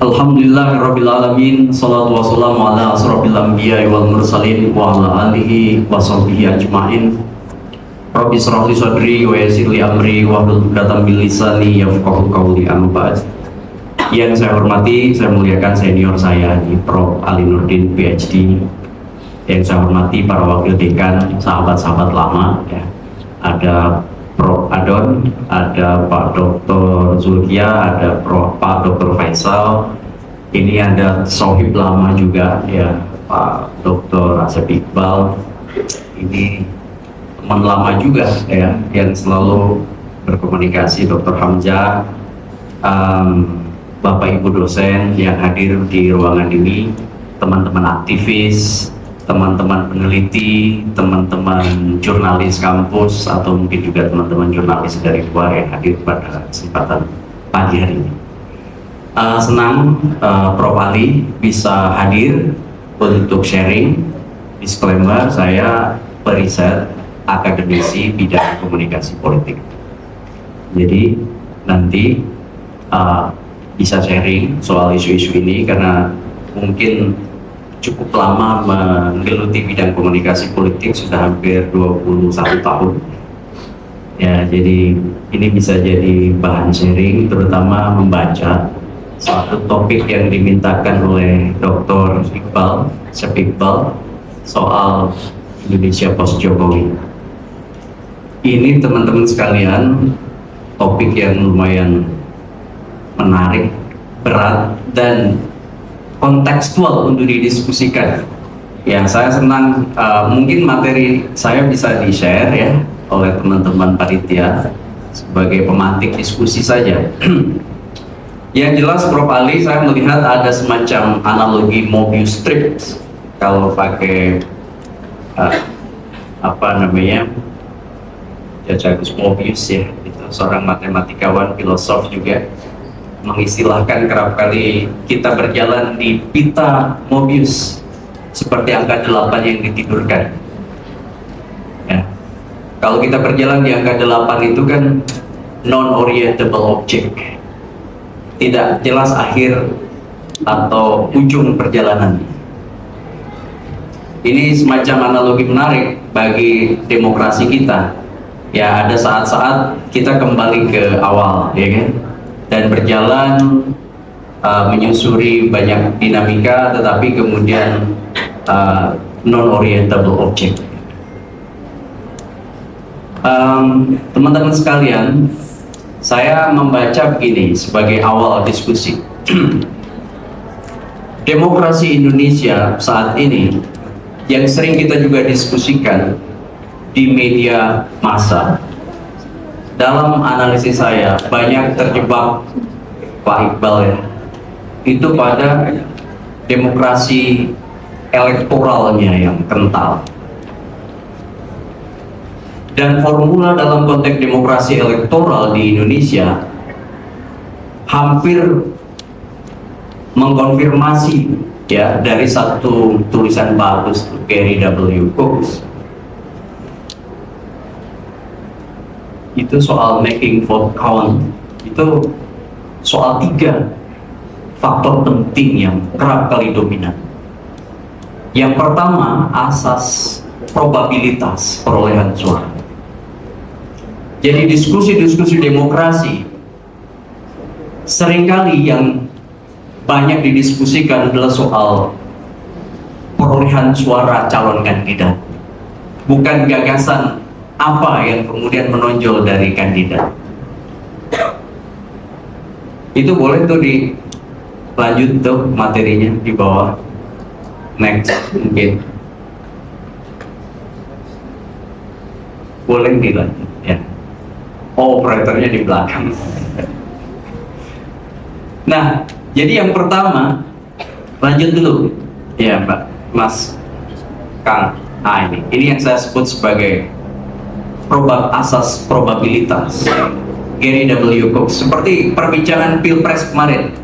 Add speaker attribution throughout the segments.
Speaker 1: Alhamdulillahirabbil alamin, shalatu wassalamu ala asrofil anbiya'i wal mursalin wa ala alihi wa sahbihi ajmain. Rabbi shrah li sadri wa yassir li amri wahlul 'uqdatam min lisani yafqahu qawli. Amma ba'd. Yang saya hormati, saya muliakan senior saya di Prof. Ali Nurdin PhD. Yang saya hormati para wakil dekan, sahabat-sahabat lama ya. Ada Prof. Adon, ada Pak Dr. Zulkia, ada Pak Dr. Faisal. Ini ada sohib lama juga ya, Pak Dr. Asep Iqbal. Ini teman lama juga ya, yang selalu berkomunikasi, Dr. Hamzah, Bapak Ibu dosen yang hadir di ruangan ini, teman-teman aktivis, teman-teman peneliti, teman-teman jurnalis kampus, atau mungkin juga teman-teman jurnalis dari luar yang hadir pada kesempatan pagi hari ini. Senang Prof. Ali bisa hadir untuk sharing. Disclaimer, saya periset akademisi bidang komunikasi politik. Jadi nanti bisa sharing soal isu-isu ini karena mungkin cukup lama menggeluti bidang komunikasi politik, sudah hampir 21 tahun ya, jadi ini bisa jadi bahan sharing, terutama membaca suatu topik yang dimintakan oleh Dr. Iqbal, Syekh Iqbal, soal Indonesia post Jokowi. Ini teman-teman sekalian topik yang lumayan menarik, berat, dan kontekstual untuk didiskusikan. Ya, saya senang mungkin materi saya bisa di-share ya oleh teman-teman panitia sebagai pemantik diskusi saja. Yang jelas Prof. Ali, saya melihat ada semacam analogi Mobius strip kalau pakai Jagus Mobius ya, itu seorang matematikawan, filosof juga, mengistilahkan kerap kali kita berjalan di pita Mobius seperti angka 8 yang ditidurkan ya. Kalau kita berjalan di angka 8 itu kan non-orientable object, tidak jelas akhir atau ujung perjalanan. Ini semacam analogi menarik bagi demokrasi kita ya. Ada saat-saat kita kembali ke awal ya kan, dan berjalan menyusuri banyak dinamika, tetapi kemudian non-orientable object. Teman-teman sekalian, saya membaca begini sebagai awal diskusi. Demokrasi Indonesia saat ini yang sering kita juga diskusikan di media massa, dalam analisis saya banyak terjebak, Pak Iqbal ya, itu pada demokrasi elektoralnya yang kental. Dan formula dalam konteks demokrasi elektoral di Indonesia hampir mengkonfirmasi ya dari satu tulisan bagus Gary W. Cox, itu soal making vote count. Itu soal 3 faktor penting yang kerap kali dominan. Yang pertama, asas probabilitas perolehan suara. Jadi diskusi-diskusi demokrasi seringkali yang banyak didiskusikan adalah soal perolehan suara calon kandidat, bukan gagasan apa yang kemudian menonjol dari kandidat. Itu boleh tuh dilanjut tuh materinya di bawah, next mungkin boleh dilanjut ya. Operatornya di belakang. Nah, jadi yang pertama, lanjut dulu ya Mbak, Mas Kang. Ini yang saya sebut sebagai asas probabilitas Gary W. Cox. Seperti perbincangan Pilpres kemarin,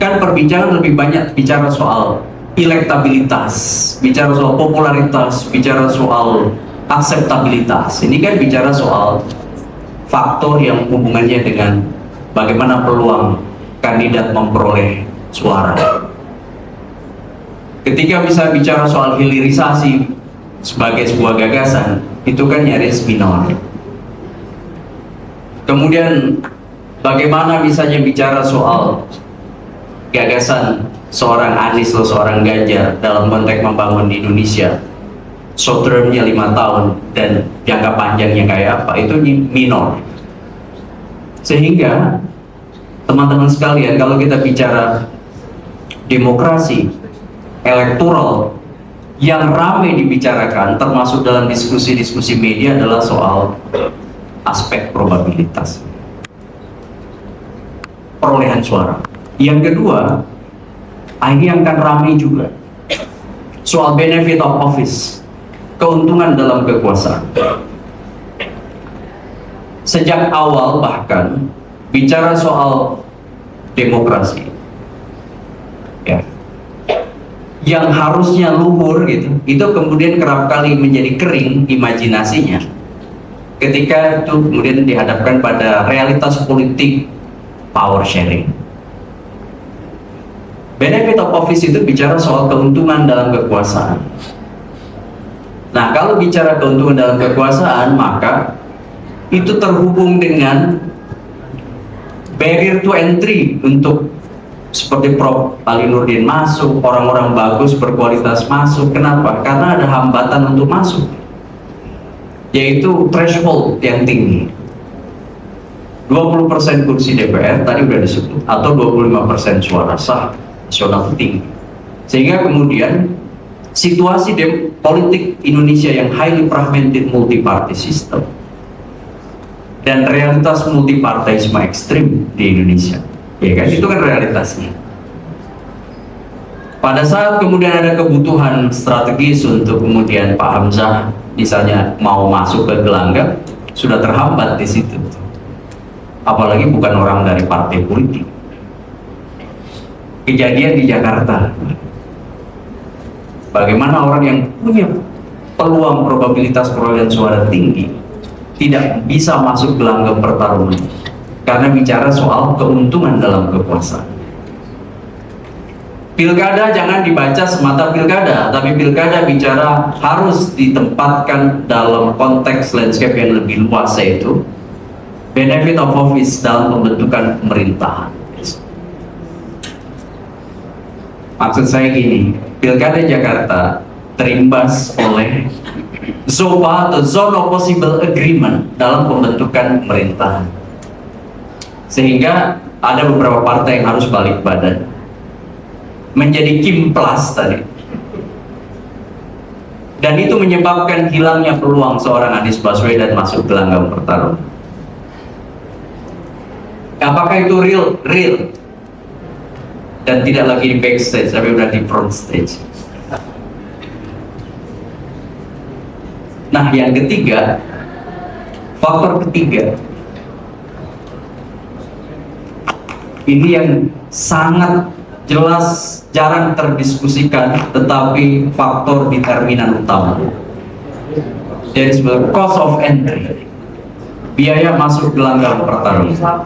Speaker 1: kan perbincangan lebih banyak bicara soal elektabilitas, bicara soal popularitas, bicara soal akseptabilitas. Ini kan bicara soal faktor yang hubungannya dengan bagaimana peluang kandidat memperoleh suara. Ketika bisa bicara soal hilirisasi sebagai sebuah gagasan, itu kan nyaris minor. Kemudian bagaimana misalnya bicara soal gagasan seorang Anies atau seorang Ganjar dalam konteks membangun Indonesia, short termnya 5 tahun dan jangka panjangnya kayak apa, itu minor. Sehingga teman-teman sekalian, kalau kita bicara demokrasi elektoral, yang ramai dibicarakan termasuk dalam diskusi-diskusi media adalah soal aspek probabilitas perolehan suara. Yang kedua, ini akan ramai juga soal benefit of office, keuntungan dalam kekuasaan. Sejak awal bahkan bicara soal demokrasi, ya, yang harusnya luhur gitu, itu kemudian kerap kali menjadi kering imajinasinya ketika itu kemudian dihadapkan pada realitas politik power sharing. Benefit of office itu bicara soal keuntungan dalam kekuasaan. Nah, kalau bicara keuntungan dalam kekuasaan, maka itu terhubung dengan barrier to entry untuk seperti Prof. Ali Nurdin masuk, orang-orang bagus berkualitas masuk. Kenapa? Karena ada hambatan untuk masuk, yaitu threshold yang tinggi. 20% kursi DPR tadi udah disebut, atau 25% suara sah nasional tinggi. Sehingga kemudian situasi politik Indonesia yang highly fragmented multi-party system dan realitas multipartaisme ekstrim di Indonesia, ya kan, itu kan realitasnya. Pada saat kemudian ada kebutuhan strategis untuk kemudian Pak Hamzah misalnya mau masuk ke gelanggang, sudah terhambat di situ. Apalagi bukan orang dari partai politik. Kejadian di Jakarta, bagaimana orang yang punya peluang probabilitas perolehan suara tinggi tidak bisa masuk gelanggang pertarungan karena bicara soal keuntungan dalam kekuasaan. Pilkada jangan dibaca semata pilkada, tapi pilkada bicara harus ditempatkan dalam konteks landscape yang lebih luas, yaitu benefit of office dalam pembentukan pemerintahan. Maksud saya gini, pilkada Jakarta terimbas oleh ZOPA atau Zone of Possible Agreement dalam pembentukan pemerintahan, sehingga ada beberapa partai yang harus balik badan menjadi kimplas tadi, dan itu menyebabkan hilangnya peluang seorang Anies Baswedan masuk gelanggang pertarungan. Apakah itu real dan tidak lagi di backstage tapi udah di front stage? Nah, yang ketiga, faktor ketiga ini yang sangat jelas jarang terdiskusikan, tetapi faktor determinan utama, yaitu cost of entry, biaya masuk gelanggang pertarungan.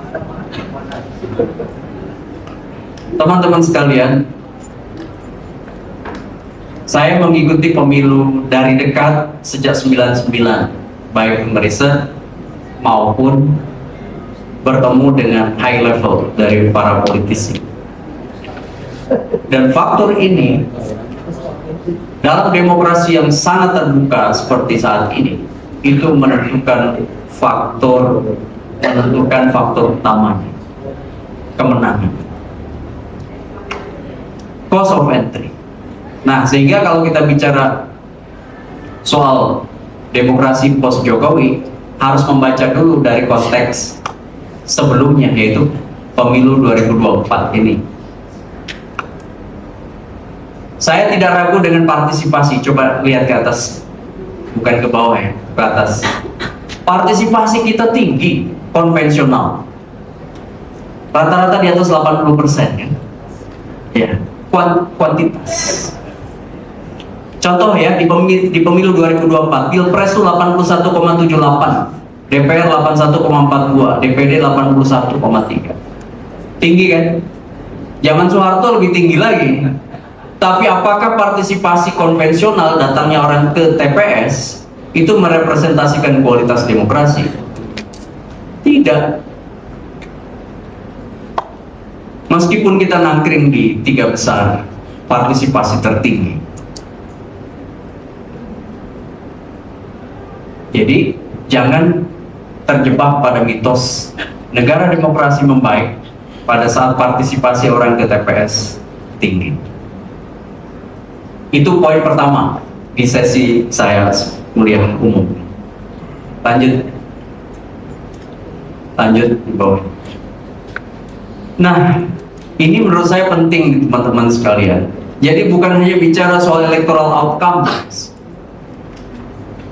Speaker 1: Teman-teman sekalian, saya mengikuti pemilu dari dekat sejak 99, baik meriset maupun bertemu dengan high level dari para politisi. Dan faktor ini dalam demokrasi yang sangat terbuka seperti saat ini, itu menentukan faktor utamanya, kemenangan, cost of entry. Nah, sehingga kalau kita bicara soal demokrasi post Jokowi, harus membaca dulu dari konteks sebelumnya, yaitu pemilu 2024 ini. Saya tidak ragu dengan partisipasi. Coba lihat ke atas, bukan ke bawah ya, ke atas. Partisipasi kita tinggi, konvensional, rata-rata di atas 80% kan? Ya, kuantitas. Contoh ya, di pemilu 2024, Pilpres itu 81,78, DPR 81,42, DPD 81,3. Tinggi kan?
Speaker 2: Zaman Soeharto lebih tinggi lagi. Tapi apakah partisipasi konvensional, datangnya orang ke TPS, itu merepresentasikan kualitas demokrasi? Tidak. Meskipun kita nangkring di 3 besar partisipasi tertinggi. Jadi jangan terjebak pada mitos negara demokrasi membaik pada saat partisipasi orang ke TPS tinggi. Itu poin pertama di sesi saya kuliah umum. Lanjut di bawah. Nah, ini menurut saya penting teman-teman sekalian. Jadi bukan hanya bicara soal electoral outcomes,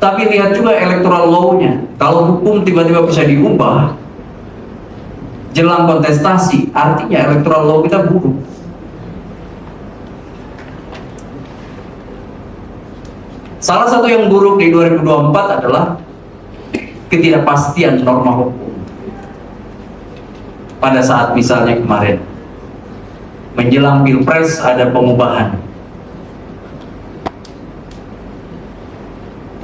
Speaker 2: tapi lihat juga electoral law-nya. Kalau hukum tiba-tiba bisa diubah jelang kontestasi, artinya electoral law kita buruk. Salah satu yang buruk di 2024 adalah ketidakpastian norma hukum. Pada saat misalnya kemarin menjelang Pilpres ada pengubahan.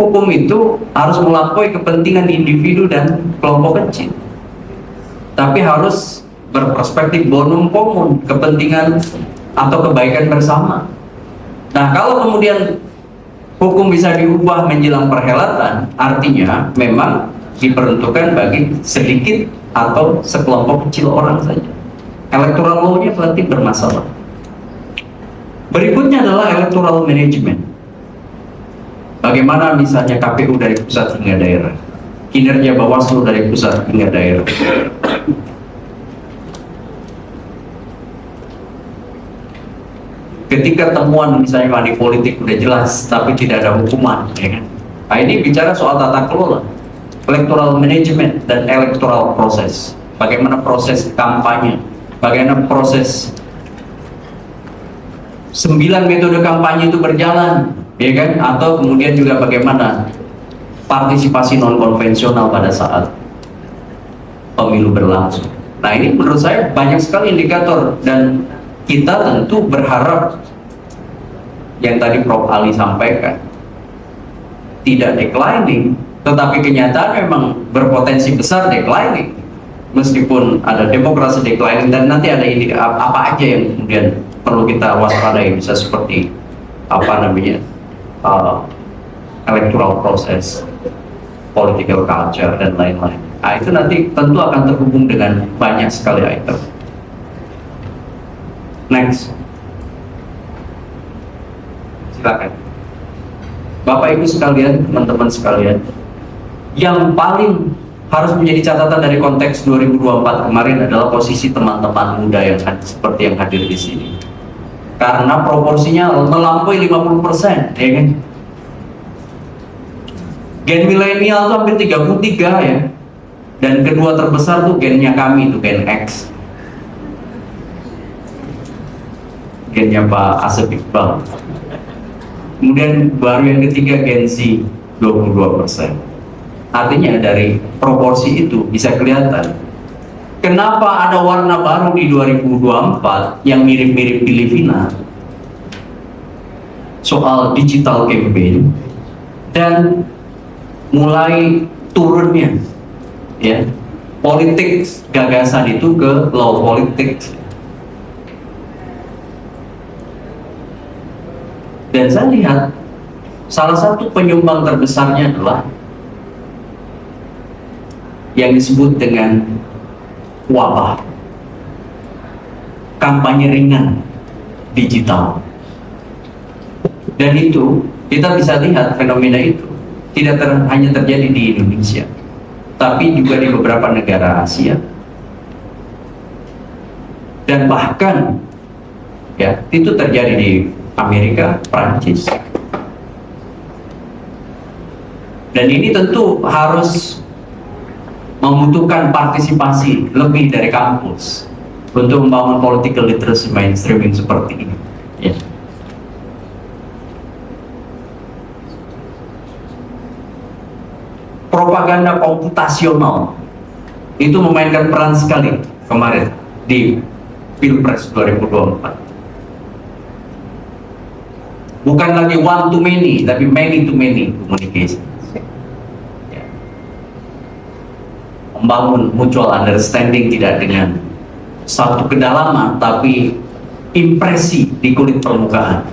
Speaker 2: Hukum itu harus melampaui kepentingan individu dan kelompok kecil. Tapi harus berperspektif bonum comum, kepentingan atau kebaikan bersama. Nah, kalau kemudian hukum bisa diubah menjelang perhelatan, artinya memang diperuntukkan bagi sedikit atau sekelompok kecil orang saja. Electoral law-nya berarti bermasalah. Berikutnya adalah electoral management. Bagaimana misalnya KPU dari pusat hingga daerah, kinerja Bawaslu dari pusat hingga daerah. Ketika temuan misalnya money politik udah jelas tapi tidak ada hukuman, ya kan? Nah, ini bicara soal tata kelola, electoral management dan electoral proses. Bagaimana proses kampanye, bagaimana proses 9 metode kampanye itu berjalan, ya kan? Atau kemudian juga bagaimana partisipasi non konvensional pada saat pemilu berlangsung. Nah, ini menurut saya banyak sekali indikator, dan kita tentu berharap yang tadi Prof. Ali sampaikan tidak declining, tetapi kenyataan memang berpotensi besar declining. Meskipun ada demokrasi declining, dan nanti ada ini apa aja yang kemudian perlu kita waspadai, bisa seperti apa namanya electoral process, political culture, dan lain-lain. Nah, itu nanti tentu akan terhubung dengan banyak sekali item. Next, silakan. Bapak Ibu sekalian, teman-teman sekalian, yang paling harus menjadi catatan dari konteks 2024 kemarin adalah posisi teman-teman muda yang seperti yang hadir di sini. Karena proporsinya melampaui 50%, ya kan? Gen milenial itu hampir 33 ya. Dan kedua terbesar tuh gennya kami, itu gen X. Gennya Pak Asep Iqbal. Kemudian baru yang ketiga Gen Z, 22%. Artinya dari proporsi itu bisa kelihatan kenapa ada warna baru di 2024 yang mirip-mirip Filipina soal digital campaign, dan mulai turunnya ya politik gagasan itu ke law politics. Dan saya lihat salah satu penyumbang terbesarnya adalah yang disebut dengan wabah kampanye ringan digital. Dan itu kita bisa lihat fenomena itu tidak hanya terjadi di Indonesia, tapi juga di beberapa negara Asia, dan bahkan ya itu terjadi di Amerika, Prancis. Dan ini tentu harus membutuhkan partisipasi lebih dari kampus untuk membangun political literacy mainstreaming seperti ini. Ya. Propaganda komputasional itu memainkan peran sekali kemarin di Pilpres 2024. Bukan lagi one to many, tapi many to many communication. Ya. Membangun mutual understanding tidak dengan satu kedalaman, tapi impresi di kulit permukaan.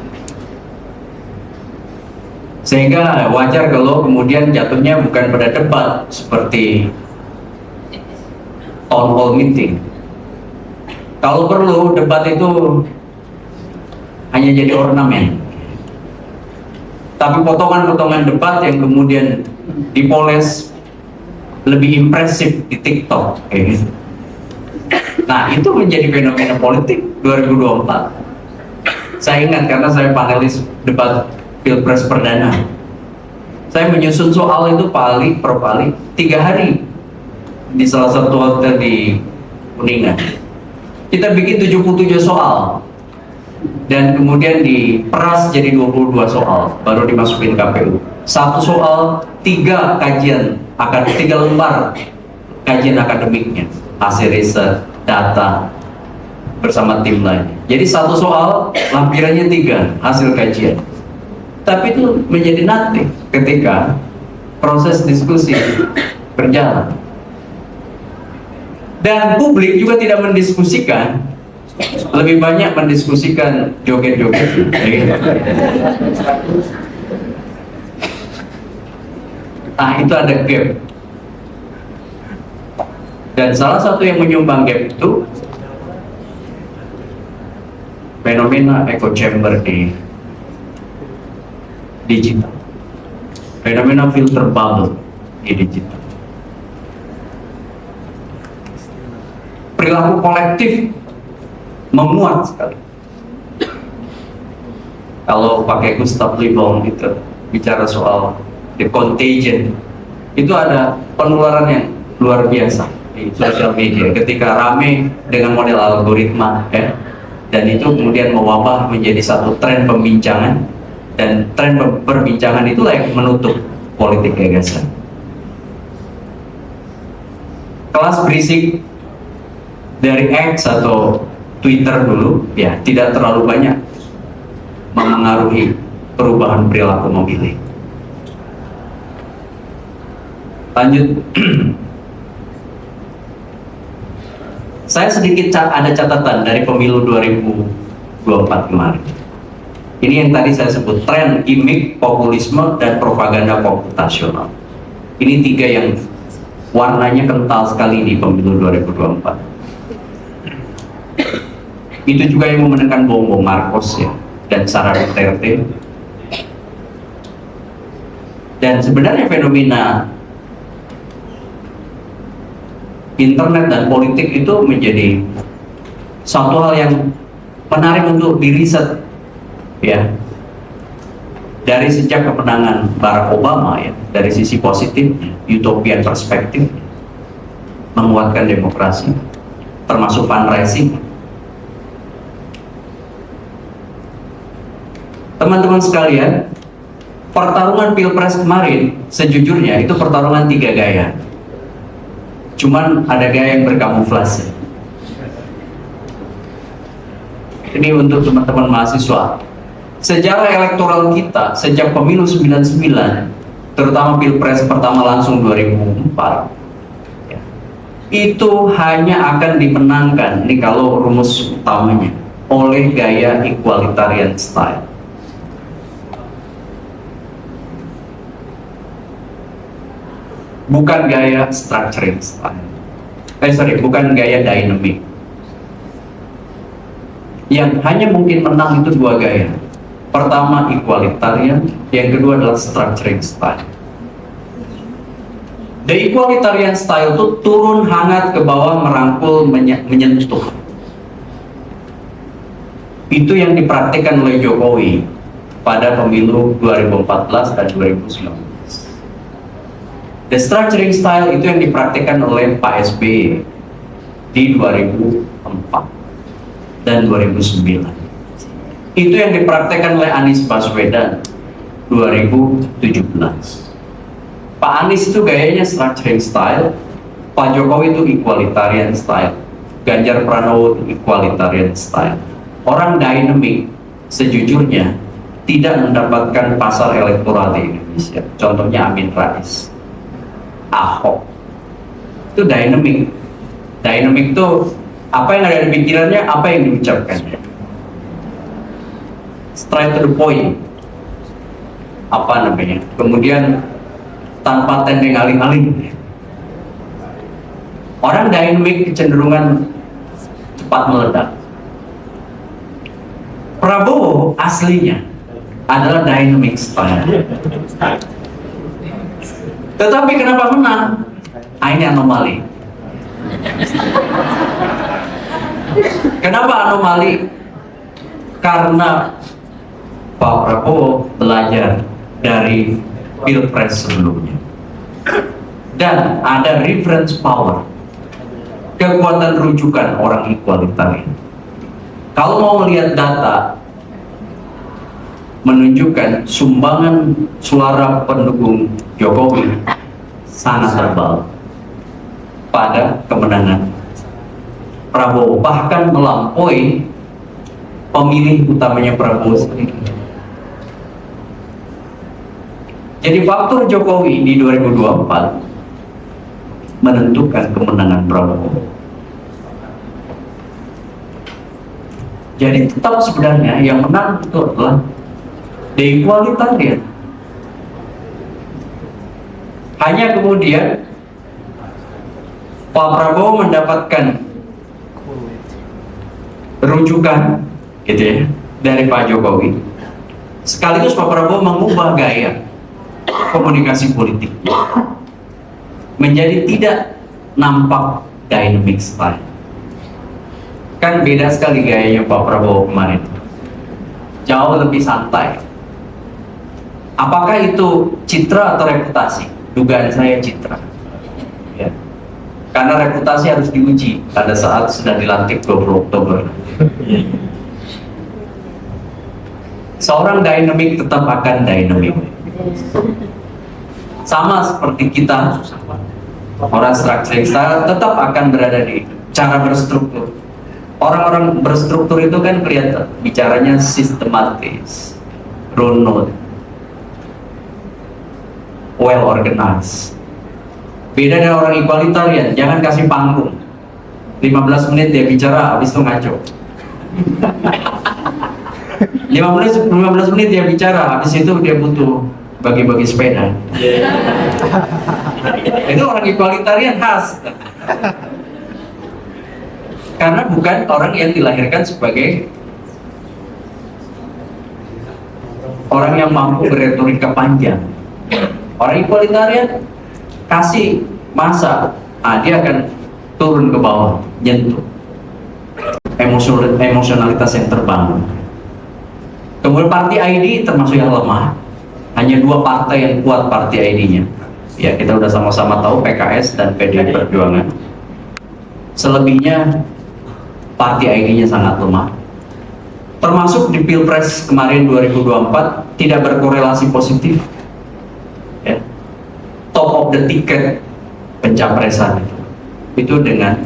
Speaker 2: Sehingga wajar kalau kemudian jatuhnya bukan pada debat seperti town hall meeting. Kalau perlu debat itu hanya jadi ornamen. Tapi potongan-potongan debat yang kemudian dipoles lebih impresif di TikTok kayak gitu. Nah, itu menjadi fenomena politik 2024. Saya ingat karena saya panelis debat Pilpres perdana. Saya menyusun soal itu per kali 3 hari di salah satu hotel di Kuningan. Kita bikin 77 soal dan kemudian diperas jadi 22 soal baru dimasukin KPU. Satu soal 3 lembar kajian akademiknya, hasil riset, data bersama tim lain. Jadi satu soal lampirannya 3 hasil kajian. Tapi itu menjadi natif ketika proses diskusi berjalan. Dan publik juga tidak mendiskusikan, lebih banyak mendiskusikan joget-joget. Nah, itu ada gap. Dan salah satu yang menyumbang gap itu fenomena echo chamber di digital, fenomena filter bubble di digital. Perilaku kolektif memuat sekali. Kalau pakai Gustav Le Bon gitu bicara soal the contagion, itu ada penularan yang luar biasa di sosial media ketika rame dengan model algoritma ya, dan itu kemudian mewabah menjadi satu tren pembincangan. Dan tren perbincangan itulah yang menutup politik gagasan. Kelas berisik dari X atau Twitter dulu ya tidak terlalu banyak memengaruhi perubahan perilaku memilih. Lanjut. Saya sedikit ada catatan dari pemilu 2024 kemarin. Ini yang tadi saya sebut tren gimmick, populisme, dan propaganda komputasional. Ini 3 yang warnanya kental sekali di pemilu 2024. Itu juga yang memenangkan Bongbong Marcos ya, dan Sara Duterte. Dan sebenarnya fenomena internet dan politik itu menjadi satu hal yang menarik untuk diriset ya, dari sejak kemenangan Barack Obama ya, dari sisi positif, utopian perspektif, menguatkan demokrasi, termasuk fundraising. Teman-teman sekalian, pertarungan Pilpres kemarin sejujurnya itu pertarungan 3 gaya. Cuman ada gaya yang berkamuflase. Ini untuk teman-teman mahasiswa. Sejarah elektoral kita sejak pemilu 99, terutama Pilpres pertama langsung 2004, ya, itu hanya akan dimenangkan, ini kalau rumus utamanya, oleh gaya equalitarian style. Bukan gaya structuring style. Bukan gaya dynamic. Yang hanya mungkin menang itu 2 gaya. Pertama equalitarian, yang kedua adalah structuring style. The equalitarian style itu turun hangat ke bawah, merangkul, menyentuh. Itu yang dipraktikkan oleh Jokowi pada pemilu 2014 dan 2019. The structuring style itu yang dipraktikkan oleh Pak SBY di 2004 dan 2009. Itu yang dipraktekkan oleh Anies Baswedan 2017. Pak Anies itu gayanya structuring style, Pak Jokowi itu equalitarian style. Ganjar Pranowo equalitarian style. Orang dynamic sejujurnya tidak mendapatkan pasar elektoral di Indonesia. Contohnya Amin Rais, Ahok. Itu dynamic. Dynamic itu apa yang ada di pikirannya, apa yang diucapkannya. Straight to the point. Apa namanya? Kemudian tanpa tendeng aling-aling. Orang dynamic kecenderungan cepat meledak. Prabowo aslinya adalah dynamic style. Tetapi kenapa menang? Ini anomali. Kenapa anomali? Karena Pak Prabowo belajar dari Pilpres sebelumnya. Dan ada reference power, kekuatan rujukan orang equalitarian. Kalau mau melihat data menunjukkan sumbangan suara pendukung Jokowi sangat tebal pada kemenangan Prabowo, bahkan melampaui pemilih utamanya Prabowo sendiri. Jadi faktor Jokowi di 2024 menentukan kemenangan Prabowo. Jadi tetap sebenarnya yang menang itu adalah the equalitarian. Hanya kemudian Pak Prabowo mendapatkan rujukan gitu ya dari Pak Jokowi. Sekaligus Pak Prabowo mengubah gaya komunikasi politiknya menjadi tidak nampak dynamic style. Kan beda sekali gayanya Pak Prabowo kemarin, jauh lebih santai. Apakah itu citra atau reputasi? Dugaan saya citra ya. Karena reputasi harus diuji pada saat sudah dilantik 20 Oktober. Seorang dynamic tetap akan dynamic. Sama seperti kita, orang structuring style tetap akan berada di cara berstruktur. Orang-orang berstruktur itu kan kelihatan bicaranya sistematis, runut, well organized. Beda dengan orang equalitarian, jangan kasih panggung. 15 menit dia bicara, habis itu ngaco. 15 menit dia bicara, habis itu dia butuh bagi-bagi sepeda. Itu orang equalitarian khas. Karena bukan orang yang dilahirkan sebagai orang yang mampu berretorika panjang. Orang equalitarian kasih masa, dia akan turun ke bawah, nyentuh emosionalitas yang terbangun. Kemudian parti ID termasuk yang lemah. Hanya 2 partai yang kuat parti ID-nya. Ya, kita udah sama-sama tahu PKS dan PDI Perjuangan. Selebihnya parti ID-nya sangat lemah. Termasuk di Pilpres kemarin 2024 tidak berkorelasi positif. Ya. Top of the ticket pencapresan itu dengan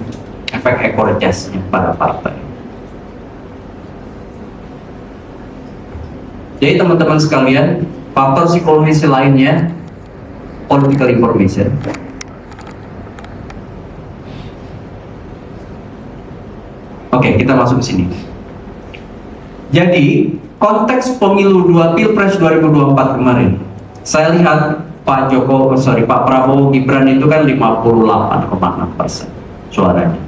Speaker 2: efek ekor jasnya pada partai. Jadi teman-teman sekalian, faktor psikologis lainnya political information. Oke, kita masuk ke sini. Jadi, konteks pemilu Pilpres 2024 kemarin, saya lihat Pak Prabowo Gibran itu kan 58,6% suaranya.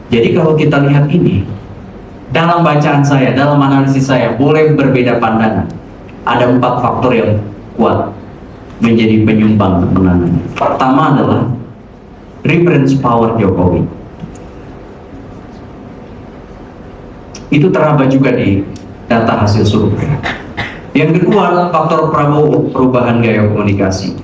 Speaker 2: Jadi kalau kita lihat ini, dalam bacaan saya, dalam analisis saya, boleh berbeda pandangan. Ada 4 faktor yang kuat menjadi penyumbang kemenangan. Pertama adalah reference power Jokowi. Itu teraba juga di data hasil survei. Yang kedua, faktor Prabowo, perubahan gaya komunikasi.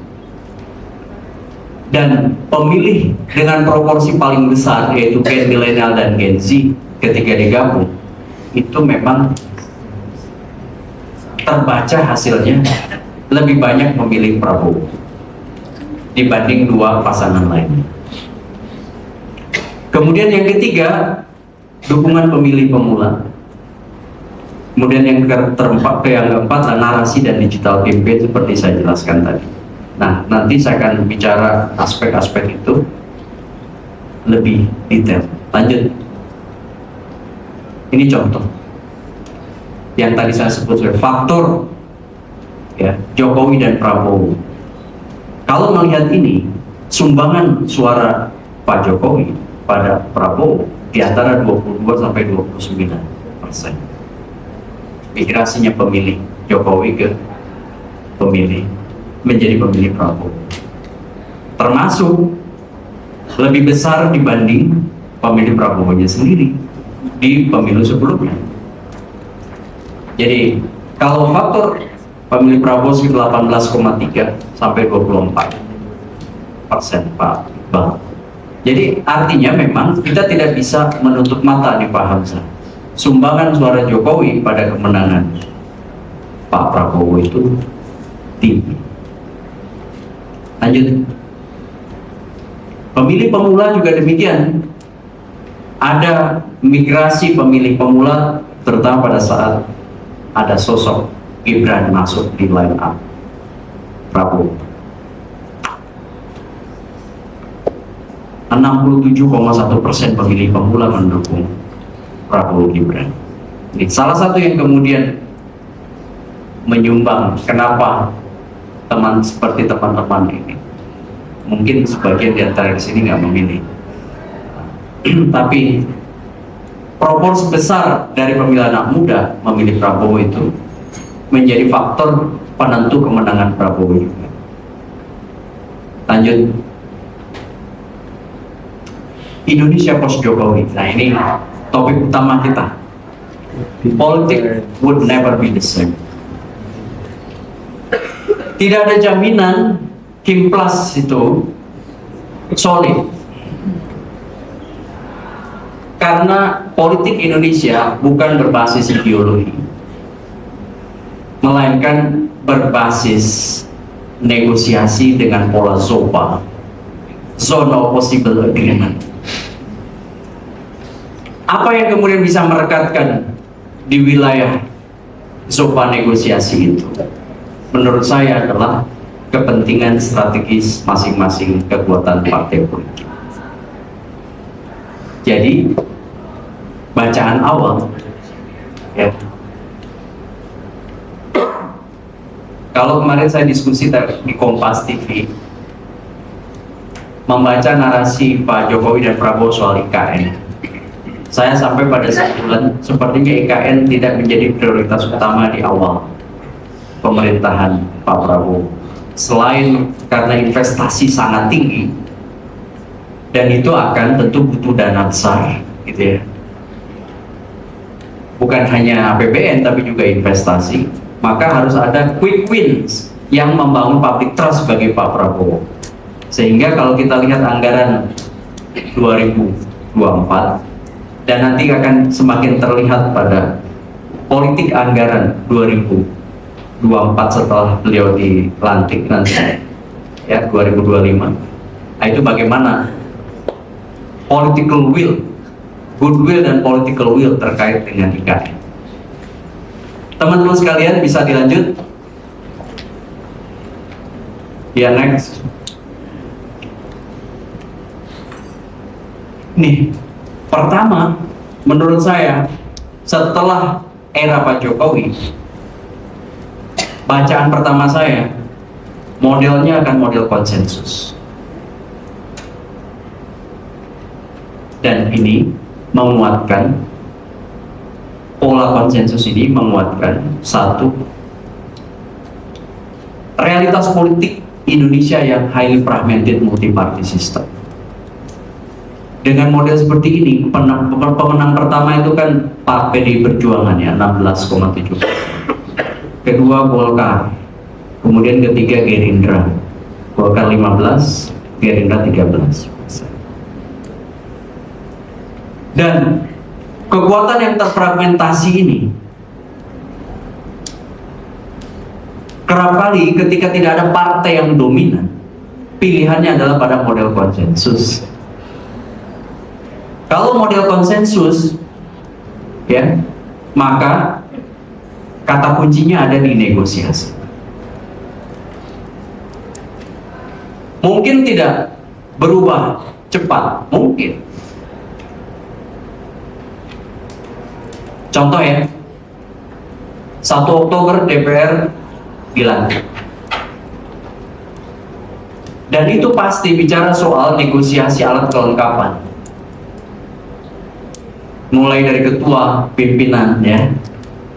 Speaker 2: Dan pemilih dengan proporsi paling besar, yaitu Gen milenial dan Gen Z, ketika digabung, itu memang terbaca hasilnya lebih banyak memilih Prabowo. dibanding dua pasangan lain. Kemudian yang ketiga, dukungan pemilih pemula. Kemudian yang keempat adalah narasi dan digital campaign seperti saya jelaskan tadi. Nah, nanti saya akan bicara aspek-aspek itu lebih detail. Lanjut. Ini contoh yang tadi saya sebut sebagai faktor ya, Jokowi dan Prabowo. Kalau melihat ini, sumbangan suara Pak Jokowi pada Prabowo di antara 22 sampai 29%. Migrasinya pemilih Jokowi ke menjadi pemilih Prabowo. Termasuk lebih besar dibanding pemilih Prabowo-nya sendiri di pemilu sebelumnya. Jadi kalau faktor pemilih Prabowo sekitar 18,3 sampai 24% Pak Iqbal. Jadi artinya memang kita tidak bisa menutup mata nih Pak Hamzah. Sumbangan suara Jokowi pada kemenangan Pak Prabowo itu tinggi. Lanjut. Pemilih pemula juga demikian. Ada migrasi pemilih pemula terutama pada saat ada sosok Gibran masuk di line up Prabowo. 67,1% pemilih pemula mendukung Prabowo Gibran. Ini salah satu yang kemudian menyumbang kenapa seperti teman-teman ini mungkin sebagian di antara di sini nggak memilih, tapi proporsi besar dari pemilih anak muda memilih Prabowo itu menjadi faktor penentu kemenangan Prabowo juga. Lanjut. Indonesia post Jokowi. Nah ini topik utama kita. Politik would never be the same. Tidak ada jaminan Kim Plus itu solid. Karena politik Indonesia bukan berbasis ideologi, melainkan berbasis negosiasi dengan pola ZOPA, Zone of Possible Agreement. Apa yang kemudian bisa merekatkan di wilayah ZOPA negosiasi itu? Menurut saya adalah kepentingan strategis masing-masing kekuatan partai politik. Jadi bacaan awal ya. Kalau kemarin saya diskusi di Kompas TV membaca narasi Pak Jokowi dan Prabowo soal IKN, saya sampai pada kesimpulan sepertinya IKN tidak menjadi prioritas utama di awal pemerintahan Pak Prabowo. Selain karena investasi sangat tinggi dan itu akan tentu butuh dana besar, gitu ya. Bukan hanya APBN tapi juga investasi. Maka harus ada quick wins yang membangun public trust bagi Pak Prabowo. Sehingga kalau kita lihat anggaran 2024 dan nanti akan semakin terlihat pada politik anggaran 2024 setelah beliau dilantik nanti ya 2025. Nah, itu bagaimana political will, goodwill dan political will terkait dengan IKN. Teman-teman sekalian bisa dilanjut. Ya, next. Nih, pertama, menurut saya setelah era Pak Jokowi, bacaan pertama saya modelnya akan model konsensus. Dan ini menguatkan pola konsensus ini, menguatkan satu, realitas politik Indonesia yang highly fragmented multi-party system. Dengan model seperti ini, pemenang pertama itu kan Pak PDI Perjuangan ya, 16,7%. Kedua Golkar, kemudian ketiga Gerindra, Golkar 15, Gerindra 13%. Dan kekuatan yang terfragmentasi ini kerap kali ketika tidak ada partai yang dominan, pilihannya adalah pada model konsensus. Kalau model konsensus, ya, maka kata kuncinya ada di negosiasi. Mungkin tidak berubah cepat, mungkin. Contoh ya, 1 Oktober DPR dilantik. Dan itu pasti bicara soal negosiasi alat kelengkapan. Mulai dari ketua, pimpinan, ya,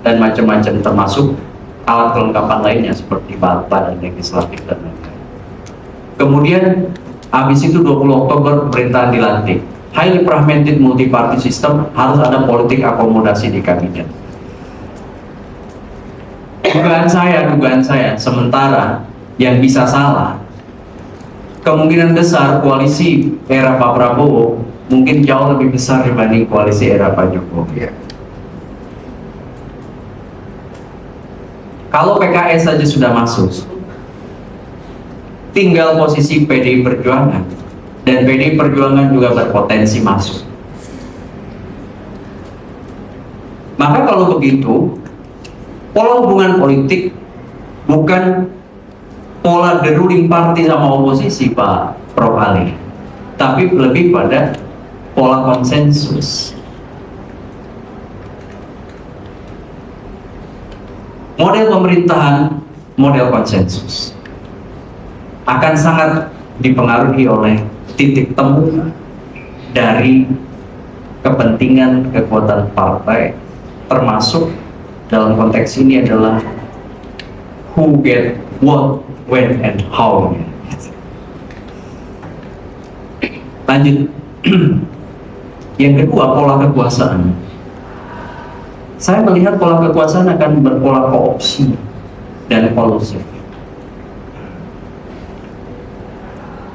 Speaker 2: dan macam-macam, termasuk alat kelengkapan lainnya seperti badan legislatif dan lain-lain. Kemudian habis itu 20 Oktober pemerintahan dilantik. Highly fragmented multi-party system, harus ada politik akomodasi di kabinet. Dugaan saya, sementara yang bisa salah, kemungkinan besar koalisi era Pak Prabowo mungkin jauh lebih besar dibanding koalisi era Pak Jokowi. Kalau PKS saja sudah masuk, tinggal posisi PDI Perjuangan, dan PDI Perjuangan juga berpotensi masuk. Maka kalau begitu, pola hubungan politik bukan pola the ruling party sama oposisi, Pak Prof. Ali, tapi lebih pada pola konsensus. Model pemerintahan, model konsensus akan sangat dipengaruhi oleh titik temu dari kepentingan kekuatan partai, termasuk dalam konteks ini adalah who get what, when, and how. Lanjut. Yang kedua, pola kekuasaan. Saya melihat pola kekuasaan akan berpola koopsi dan kolusif.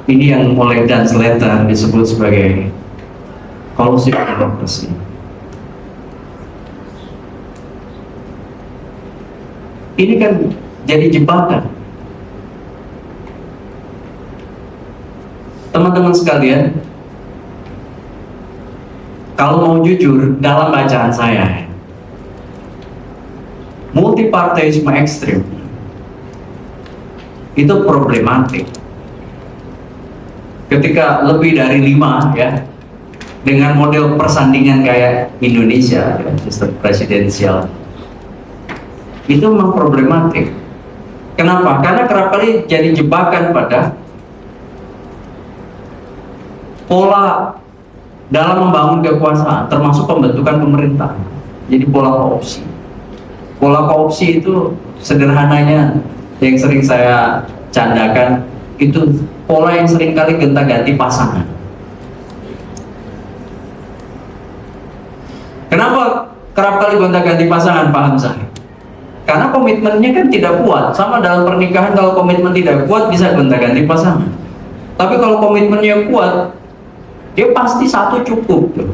Speaker 2: Ini yang oleh Dan Slater disebut sebagai kolusif demokrasi. Ini kan jadi jebakan. Teman-teman sekalian, kalau mau jujur, dalam bacaan saya, multiparteisme ekstrim itu problematik. Ketika lebih dari 5, ya, dengan model persandingan kayak Indonesia, ya, sistem presidensial, itu memang problematik. Kenapa? Karena kerap kali jadi jebakan pada pola dalam membangun kekuasaan, termasuk pembentukan pemerintah. Jadi pola koopsi. Pola koopsi itu sederhananya yang sering saya candakan, itu pola yang sering kali gonta-ganti pasangan. Kenapa kerap kali gonta-ganti pasangan, Pak Hamzah? Karena komitmennya kan tidak kuat. Sama dalam pernikahan, kalau komitmen tidak kuat bisa gonta-ganti pasangan. Tapi kalau komitmennya kuat, dia pasti satu cukup tuh.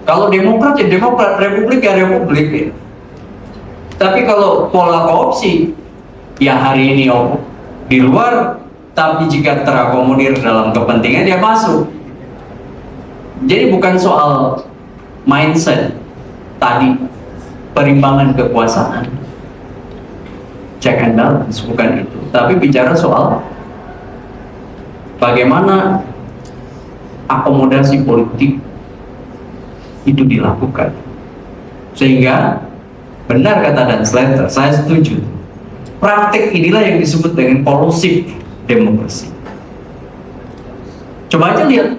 Speaker 2: Kalau Demokrat ya Demokrat, Republik ya Republik, ya. Tapi kalau pola koopsi, ya hari ini di luar, tapi jika terakomodir dalam kepentingan dia masuk. Jadi bukan soal mindset tadi, perimbangan kekuasaan, check and balance, bukan itu. Tapi bicara soal bagaimana akomodasi politik itu dilakukan. Sehingga benar kata Dan Slater, saya setuju. Praktik inilah yang disebut dengan kolusif demokrasi. Coba aja lihat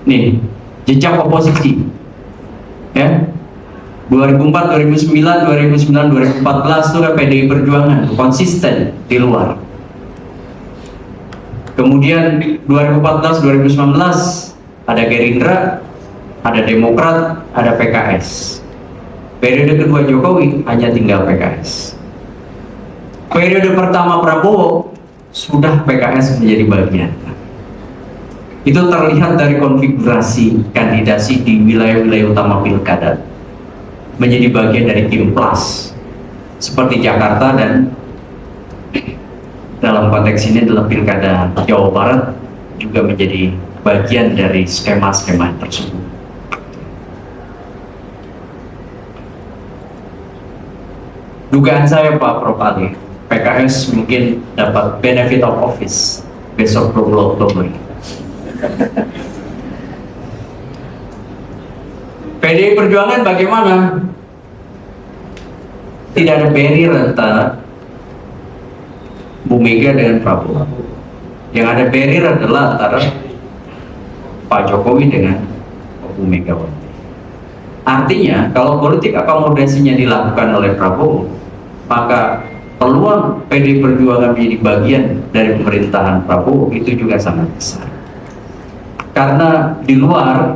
Speaker 2: nih jejak oposisi, ya, 2004, 2009, 2014 itu kan PDI Perjuangan konsisten di luar. Kemudian 2014, 2019 ada Gerindra, ada Demokrat, ada PKS. Periode kedua Jokowi hanya tinggal PKS. Periode pertama Prabowo sudah PKS menjadi bagian. Itu terlihat dari konfigurasi kandidasi di wilayah-wilayah utama pilkada menjadi bagian dari tim plus seperti Jakarta dan dalam konteks ini adalah Pilkada Jawa Barat juga menjadi bagian dari skema-skema tersebut. Dugaan saya Pak Prof Ali, PKS mungkin dapat benefit of office besok 20 Oktober. PDI Perjuangan bagaimana? Tidak ada barrier antara Bu Mega dengan Prabowo. Yang ada barrier adalah antara Pak Jokowi dengan Bu Megawati. Artinya, kalau politik akomodasinya dilakukan oleh Prabowo, maka peluang PDI Perjuangan menjadi bagian dari pemerintahan Prabowo itu juga sangat besar. Karena di luar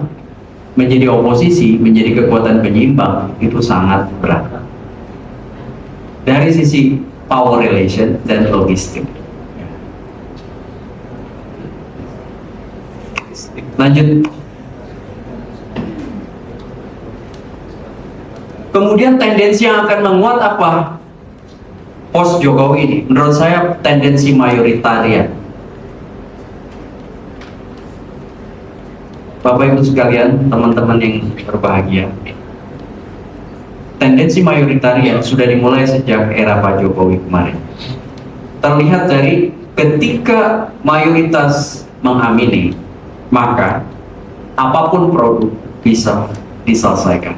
Speaker 2: menjadi oposisi, menjadi kekuatan penyeimbang itu sangat berat. Dari sisi power relation dan logistik. Lanjut. Kemudian tendensi yang akan menguat apa? Post Jokowi ini, menurut saya tendensi mayoritarian. Bapak Ibu sekalian, teman-teman yang berbahagia, tendensi mayoritarian sudah dimulai sejak era Pak Jokowi kemarin. Terlihat dari ketika mayoritas mengamini, maka apapun produk bisa diselesaikan.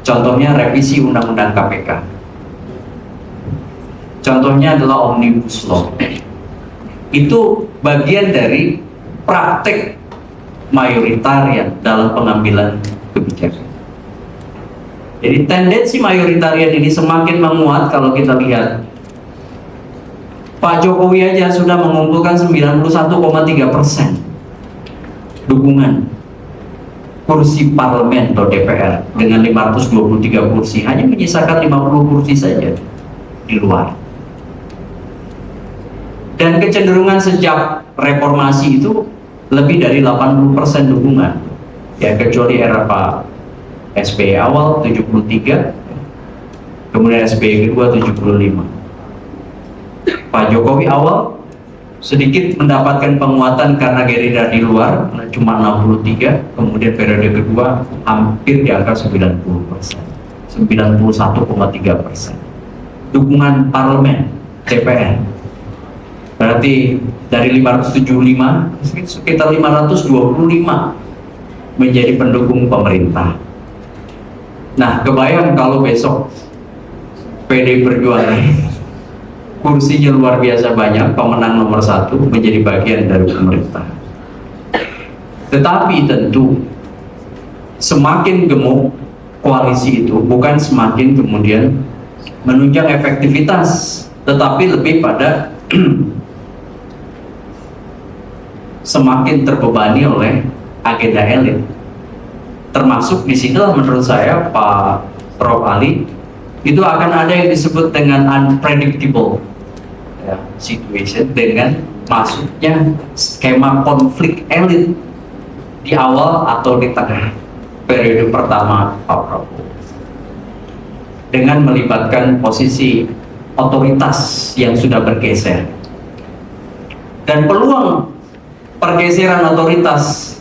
Speaker 2: Contohnya revisi Undang-Undang KPK. Contohnya adalah Omnibus Law. Itu bagian dari praktek mayoritarian dalam pengambilan kebijakan. Jadi tendensi mayoritarian ini semakin menguat kalau kita lihat Pak Jokowi aja sudah mengumpulkan 91,3% dukungan kursi parlemen atau DPR dengan 523 kursi, hanya menyisakan 50 kursi saja di luar. Dan kecenderungan sejak reformasi itu lebih dari 80% dukungan, ya kecuali era Pak SBY awal 73, kemudian SBY kedua 75. Pak Jokowi awal sedikit mendapatkan penguatan karena Gerindra di luar, cuma 63, kemudian periode kedua hampir di angka 90%, 91,3%. Dukungan parlemen, DPR. Berarti dari 575, sekitar 525 menjadi pendukung pemerintah. Nah, kebayang kalau besok PDI Perjuangan kursinya luar biasa banyak, pemenang nomor 1 menjadi bagian dari pemerintah. Tetapi tentu semakin gemuk koalisi itu bukan semakin kemudian menunjang efektivitas, tetapi lebih pada semakin terbebani oleh agenda elit. Termasuk di sinilah menurut saya Pak Prof Ali itu akan ada yang disebut dengan unpredictable situation dengan masuknya skema konflik elit di awal atau di tengah periode pertama Pak Prabowo dengan melibatkan posisi otoritas yang sudah bergeser, dan peluang pergeseran otoritas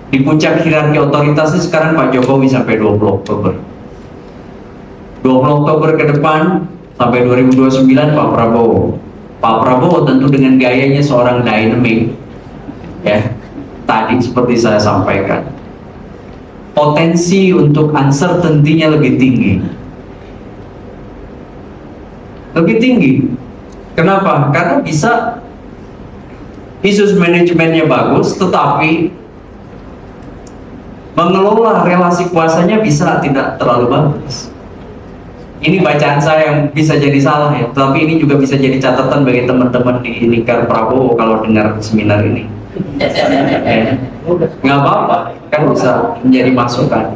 Speaker 2: di puncak hierarki otoritasnya sekarang Pak Jokowi sampai 20 Oktober 20 Oktober ke depan sampai 2029 Pak Prabowo. Pak Prabowo tentu dengan gayanya seorang dynamic, ya tadi seperti saya sampaikan, potensi untuk uncertainty-nya lebih tinggi. Kenapa? Karena bisa issues manajemennya bagus, tetapi mengelola relasi kuasanya bisa tidak terlalu bagus. Ini bacaan saya yang bisa jadi salah ya, tapi ini juga bisa jadi catatan bagi teman-teman di lingkar Prabowo kalau dengar seminar ini. Nggak apa-apa, kan bisa menjadi masukan.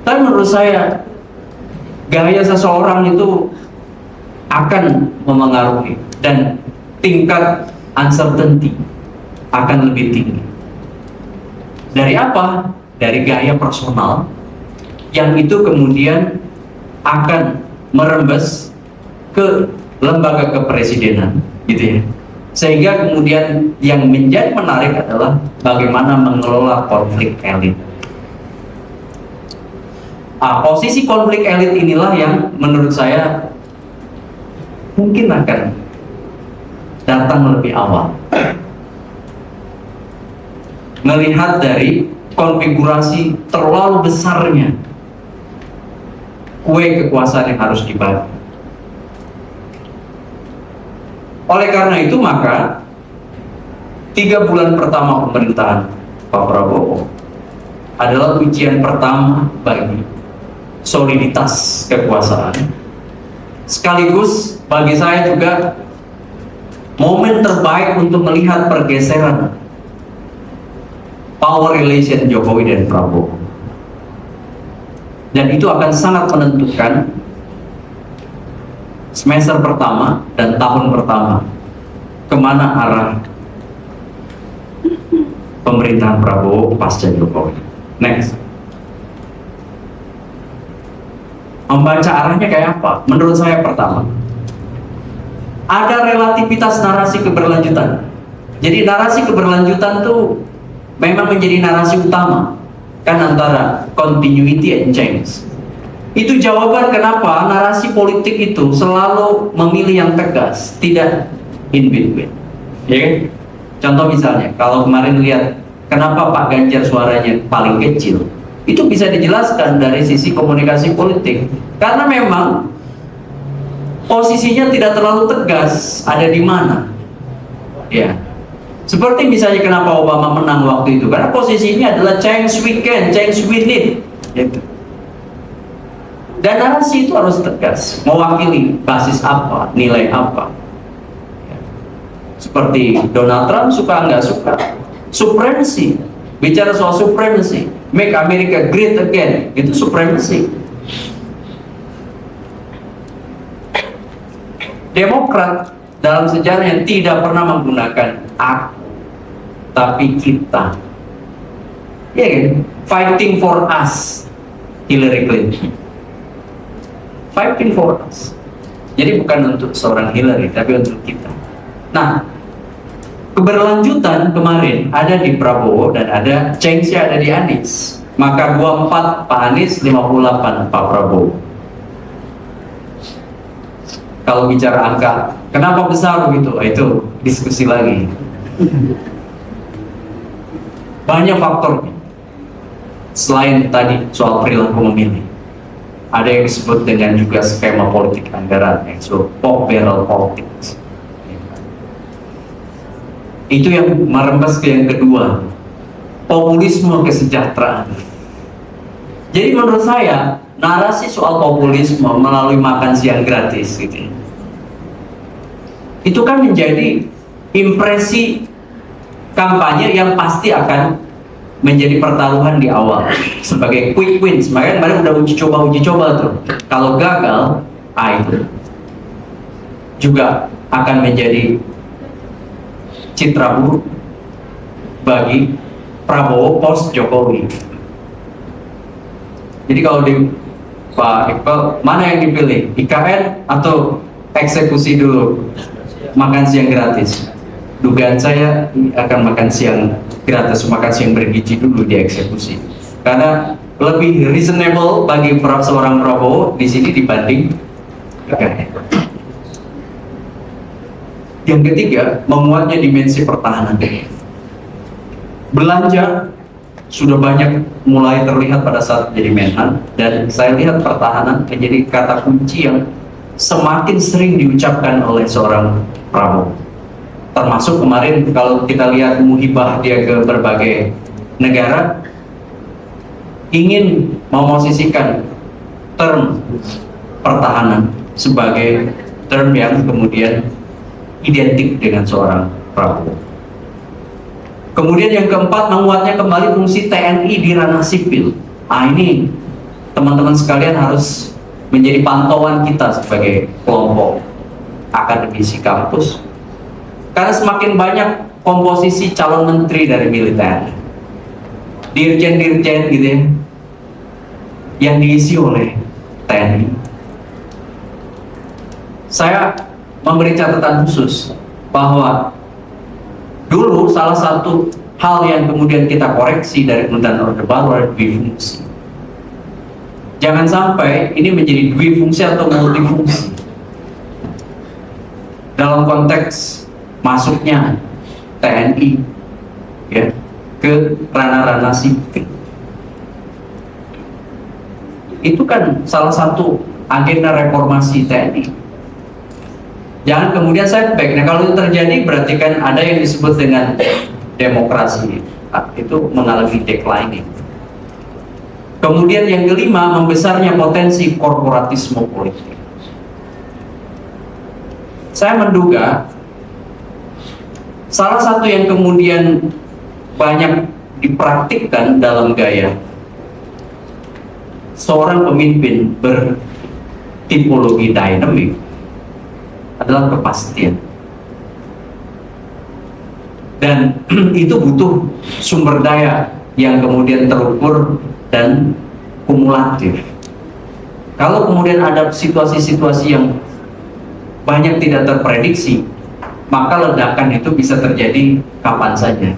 Speaker 2: Tapi menurut saya gaya seseorang itu akan memengaruhi, dan tingkat uncertainty akan lebih tinggi. Dari apa? Dari gaya personal yang itu kemudian akan merembes ke lembaga kepresidenan, gitu ya. Sehingga kemudian yang menjadi menarik adalah bagaimana mengelola konflik elit. Posisi konflik elit inilah yang menurut saya mungkin akan datang lebih awal. Melihat dari konfigurasi terlalu besarnya kue kekuasaan yang harus dibagi. Oleh karena itu maka 3 bulan pertama pemerintahan Pak Prabowo adalah ujian pertama bagi soliditas kekuasaan, sekaligus bagi saya juga momen terbaik untuk melihat pergeseran power relation Jokowi dan Prabowo. Dan itu akan sangat menentukan semester pertama dan tahun pertama kemana arah pemerintahan Prabowo pasca Jokowi. Next. Membaca arahnya kayak apa? Menurut saya pertama, ada relativitas narasi keberlanjutan. Jadi narasi keberlanjutan tuh memang menjadi narasi utama kan antara continuity and change. Itu jawaban kenapa narasi politik itu selalu memilih yang tegas, tidak in between. Ya kan? Contoh misalnya, kalau kemarin lihat kenapa Pak Ganjar suaranya paling kecil, itu bisa dijelaskan dari sisi komunikasi politik. Karena memang posisinya tidak terlalu tegas ada di mana. Ya. Seperti misalnya kenapa Obama menang waktu itu, karena posisinya adalah change we can, change we need. Gitu. Dan narasi itu harus tegas, mewakili basis apa, nilai apa. Seperti Donald Trump suka nggak suka, supremacy, bicara soal supremacy, make America great again, itu supremacy. Demokrat dalam sejarahnya tidak pernah menggunakan aku, tapi kita. Ya kan? Fighting for us, Hillary Clinton. Fighting for us. Jadi bukan untuk seorang Hillary, tapi untuk kita. Nah, keberlanjutan kemarin ada di Prabowo dan ada change-nya ada di Anies. Maka 24 Pak Anies, 58 Pak Prabowo. Kalau bicara angka, kenapa besar begitu? Itu diskusi lagi. Banyak faktor. Selain tadi soal perilaku memilih, ada yang disebut dengan juga skema politik anggaran, so pork barrel politics. Itu yang merembes ke yang kedua, populisme kesejahteraan. Jadi menurut saya narasi soal populisme melalui makan siang gratis gitu, itu kan menjadi impresi kampanye yang pasti akan menjadi pertaruhan di awal sebagai quick wins. Makanya kemarin udah uji coba tuh. Kalau gagal, itu juga akan menjadi citra buruk bagi Prabowo post Jokowi. Jadi kalau di Pak Iqbal, mana yang dipilih? IKN atau eksekusi dulu? Makan siang gratis. Dugaan saya akan makan siang gratis, makan siang bergizi dulu di eksekusi. Karena lebih reasonable bagi seorang Prabowo di sini dibanding IKN. Yang ketiga, menguatnya dimensi pertahanan. Belanja sudah banyak mulai terlihat pada saat menjadi Menhan, dan saya lihat pertahanan menjadi kata kunci yang semakin sering diucapkan oleh seorang Prabowo. Termasuk kemarin kalau kita lihat muhibah dia ke berbagai negara, ingin memosisikan term pertahanan sebagai term yang kemudian identik dengan seorang Prabowo. Kemudian yang keempat, menguatnya kembali fungsi TNI di ranah sipil. Ini teman-teman sekalian harus menjadi pantauan kita sebagai kelompok akademisi kampus, karena semakin banyak komposisi calon menteri dari militer, dirjen-dirjen gitu ya, yang diisi oleh TNI. Saya memberi catatan khusus bahwa dulu salah satu hal yang kemudian kita koreksi dari pemerintahan Orde Baru adalah dwifungsi. Jangan sampai ini menjadi dwifungsi atau multifungsi dalam konteks masuknya TNI ya ke ranah-ranah sipil. Itu kan salah satu agenda reformasi TNI. Jangan kemudian setback. Nah, kalau itu terjadi berarti kan ada yang disebut dengan demokrasi itu mengalami declining. Kemudian yang kelima, membesarnya potensi korporatisme politik. Saya menduga salah satu yang kemudian banyak dipraktikkan dalam gaya seorang pemimpin bertipologi dinamik adalah kepastian, dan itu butuh sumber daya yang kemudian terukur dan kumulatif. Kalau kemudian ada situasi-situasi yang banyak tidak terprediksi, maka ledakan itu bisa terjadi kapan saja.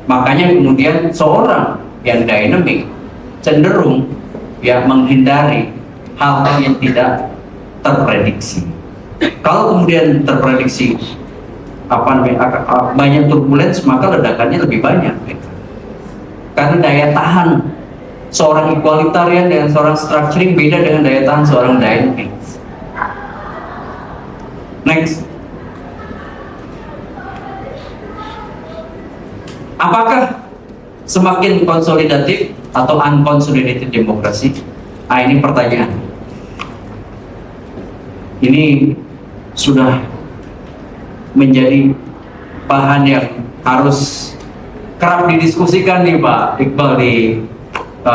Speaker 2: Makanya kemudian seorang yang dinamik cenderung ya menghindari hal-hal yang tidak terprediksi. Kalau kemudian terprediksi banyak turbulence, maka ledakannya lebih banyak. Karena daya tahan seorang equalitarian dengan seorang structuring beda dengan daya tahan seorang dynamic. Next. Apakah semakin konsolidatif atau unconsolidated demokrasi? Ini pertanyaan. Ini sudah menjadi bahan yang harus kerap didiskusikan nih Pak Iqbal di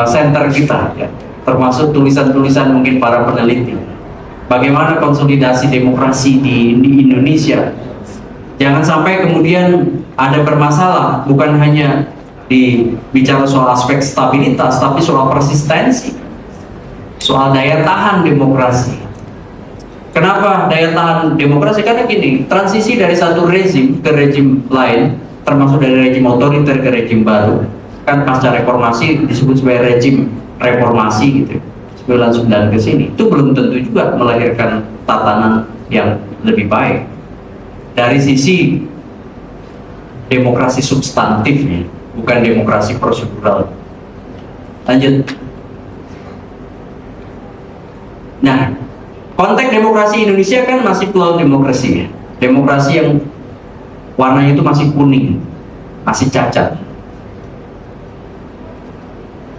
Speaker 2: center kita ya. Termasuk tulisan-tulisan mungkin para peneliti. Bagaimana konsolidasi demokrasi di Indonesia? Jangan sampai kemudian ada bermasalah, bukan hanya bicara soal aspek stabilitas, tapi soal persistensi, soal daya tahan demokrasi. Kenapa daya tahan demokrasi? Karena gini, transisi dari satu rezim ke rezim lain, termasuk dari rezim otoriter ke rezim baru, kan pasca reformasi disebut sebagai rezim reformasi gitu, 99 ke sini, itu belum tentu juga melahirkan tatanan yang lebih baik dari sisi demokrasi substantifnya, bukan demokrasi prosedural. Lanjut. Nah, konteks demokrasi Indonesia kan masih pulau demokrasi ya. Demokrasi yang warnanya itu masih kuning, masih cacat.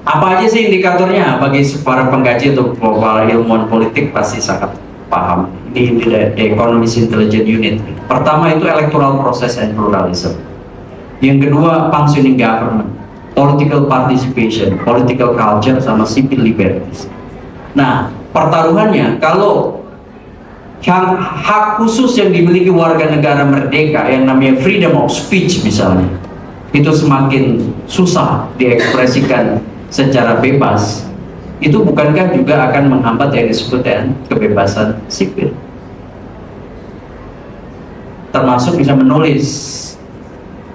Speaker 2: Apa aja sih indikatornya? Bagi para pengkaji atau para ilmuwan politik pasti sangat paham. Ini The Economist Intelligence Unit. Pertama itu electoral process and pluralism. Yang kedua functioning government, political participation, political culture, sama civil liberties. Nah, pertaruhannya kalau hak khusus yang dimiliki warga negara merdeka yang namanya freedom of speech misalnya, itu semakin susah diekspresikan secara bebas, itu bukankah juga akan menghambat yang disebut dengan kebebasan sipil? Termasuk bisa menulis,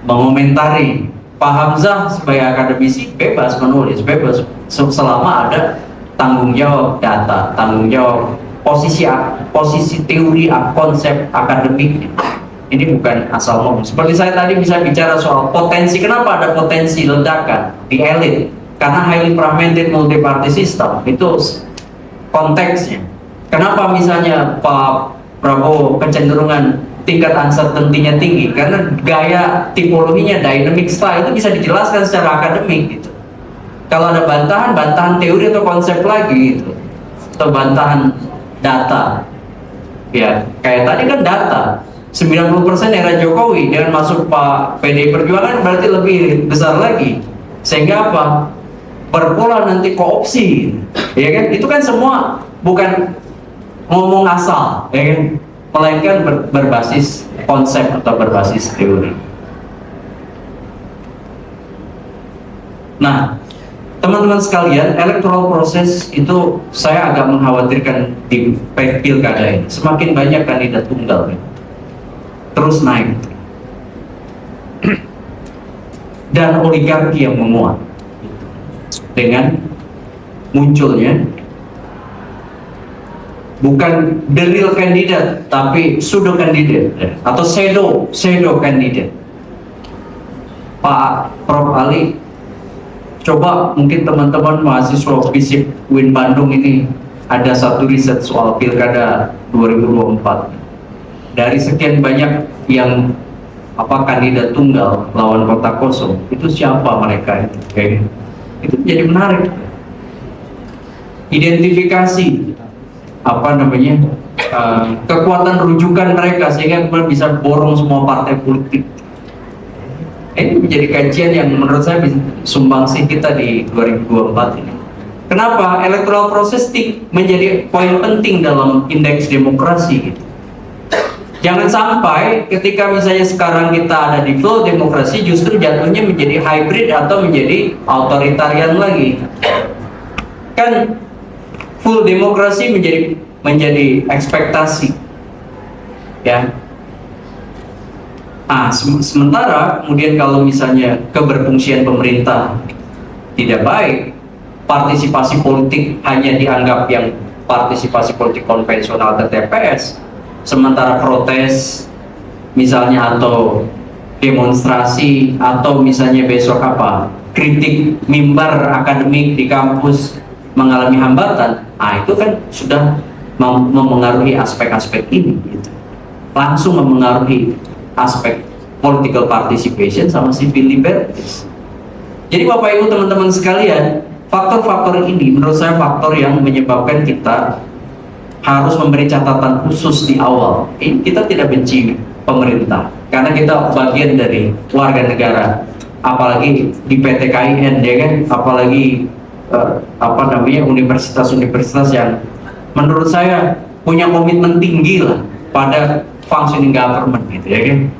Speaker 2: mengomentari. Pak Hamzah sebagai akademisi bebas menulis, bebas selama ada tanggung jawab data, tanggung jawab posisi teori konsep akademik. Ini bukan asal ngomong. Seperti saya tadi bisa bicara soal potensi. Kenapa ada potensi ledakan di elit? Karena highly fragmented multi-party system, itu konteksnya. Kenapa misalnya Pak Prabowo kecenderungan tingkat uncertainty-nya tinggi? Karena gaya tipologinya dynamic style itu bisa dijelaskan secara akademik gitu. Kalau ada bantahan teori atau konsep lagi gitu, atau bantahan data, ya kayak tadi kan data 90% era Jokowi dengan masuk Pak PDI Perjuangan berarti lebih besar lagi, sehingga apa? Berpola nanti koopsi, ya kan? Itu kan semua bukan ngomong asal, ya kan? Melainkan berbasis konsep atau berbasis teori. Nah, Teman-teman sekalian, electoral proses itu saya agak mengkhawatirkan di pilkada ini. Semakin banyak kandidat tunggal, terus naik, dan oligarki yang menguat dengan munculnya bukan the real kandidat, tapi pseudo kandidat atau shadow kandidat. Pak Prof Ali, coba mungkin teman-teman mahasiswa FISIP UIN Bandung ini ada satu riset soal pilkada 2024. Dari sekian banyak yang kandidat tunggal lawan kota kosong, itu siapa mereka itu? Itu jadi menarik. Identifikasi kekuatan rujukan mereka sehingga bisa borong semua partai politik. Ini menjadi kajian yang menurut saya bisa sumbangsi kita di 2024 ini. Kenapa? Electoral process menjadi poin penting dalam indeks demokrasi. Jangan sampai ketika misalnya sekarang kita ada di flow demokrasi justru jatuhnya menjadi hybrid atau menjadi authoritarian lagi. Kan full demokrasi menjadi ekspektasi, ya. Sementara kemudian kalau misalnya keberfungsian pemerintah tidak baik, partisipasi politik hanya dianggap yang partisipasi politik konvensional ke TPS, sementara protes misalnya atau demonstrasi atau misalnya besok kritik mimbar akademik di kampus mengalami hambatan, itu kan sudah memengaruhi aspek-aspek ini, gitu. Langsung memengaruhi aspek political participation sama civil liberties. Jadi Bapak Ibu teman-teman sekalian, faktor-faktor ini menurut saya faktor yang menyebabkan kita harus memberi catatan khusus di awal. Kita tidak benci pemerintah karena kita bagian dari warga negara, apalagi di PTKIN, ya kan, apalagi universitas-universitas yang menurut saya punya komitmen tinggi lah pada functioning government, gitu, ya kan.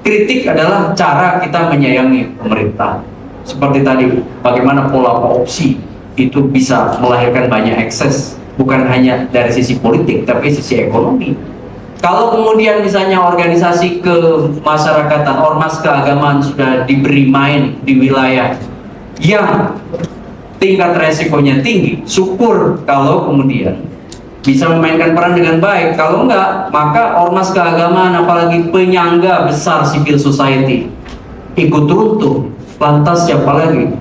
Speaker 2: Kritik adalah cara kita menyayangi pemerintah. Seperti tadi, bagaimana pola opsi itu bisa melahirkan banyak ekses, bukan hanya dari sisi politik, tapi sisi ekonomi. Kalau kemudian misalnya organisasi kemasyarakatan, ormas keagamaan sudah diberi main di wilayah yang tingkat resikonya tinggi, syukur kalau kemudian bisa memainkan peran dengan baik. Kalau enggak, maka ormas keagamaan apalagi penyangga besar civil society ikut runtuh. Lantas siapa lagi?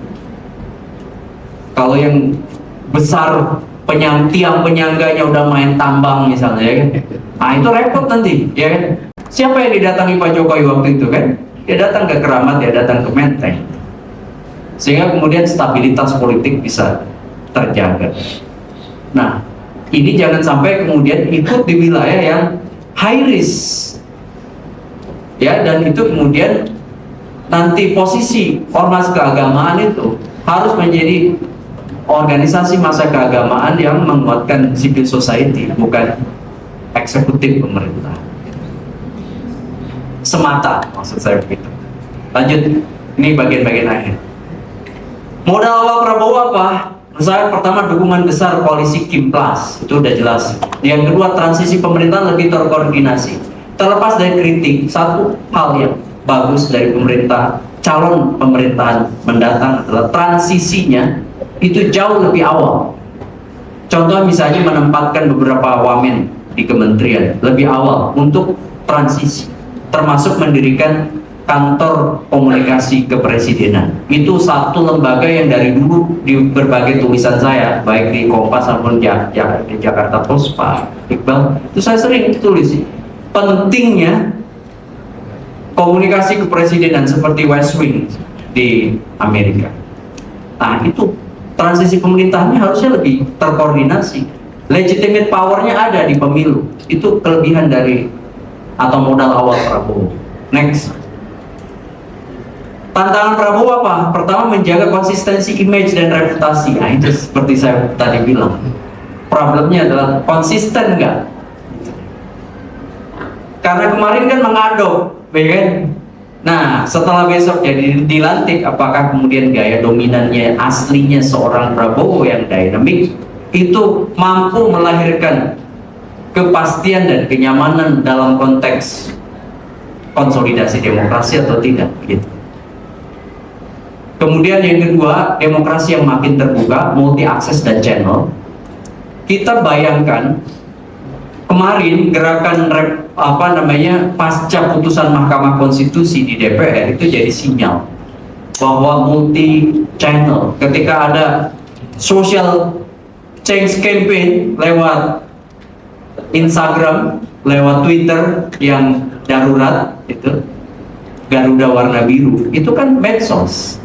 Speaker 2: Kalau yang besar tiang penyangganya udah main tambang misalnya, ya kan? Itu repot nanti, ya kan? Siapa yang didatangi Pak Jokowi waktu itu, kan? Dia datang ke Keramat, dia datang ke Menteng, sehingga kemudian stabilitas politik bisa terjaga. Nah, ini jangan sampai kemudian ikut di wilayah yang high risk, ya, dan itu kemudian nanti posisi ormas keagamaan itu harus menjadi organisasi massa keagamaan yang menguatkan civil society, bukan eksekutif pemerintah semata, maksud saya begitu. Lanjut, ini bagian-bagian akhir. Modal awal Prabowo apa? Menurut saya pertama dukungan besar koalisi Kim Plus, itu udah jelas. Yang kedua, transisi pemerintahan lebih terkoordinasi. Terlepas dari kritik, satu hal yang bagus dari pemerintah, calon pemerintahan mendatang adalah transisinya itu jauh lebih awal. Contoh misalnya menempatkan beberapa wamen di kementerian lebih awal untuk transisi, termasuk mendirikan kantor komunikasi kepresidenan. Itu satu lembaga yang dari dulu di berbagai tulisan saya, baik di Kompas maupun di Jakarta Post, Pak Iqbal, itu saya sering tulis pentingnya komunikasi kepresidenan seperti West Wing di Amerika. Nah, itu transisi pemerintahannya harusnya lebih terkoordinasi. Legitimate powernya ada di pemilu. Itu kelebihan dari atau modal awal Prabowo. Next. Tantangan Prabowo apa? Pertama, menjaga konsistensi image dan reputasi. Nah, itu seperti saya tadi bilang. Problemnya adalah konsisten nggak? Karena kemarin kan mengadop, ya kan? Nah, setelah besok jadi dilantik, apakah kemudian gaya dominannya aslinya seorang Prabowo yang dynamic itu mampu melahirkan kepastian dan kenyamanan dalam konteks konsolidasi demokrasi atau tidak? Gitu. Kemudian yang kedua, demokrasi yang makin terbuka, multi akses dan channel. Kita bayangkan kemarin gerakan pasca putusan Mahkamah Konstitusi di DPR itu jadi sinyal bahwa multi channel, ketika ada social change campaign lewat Instagram, lewat Twitter yang darurat itu Garuda warna biru, itu kan medsos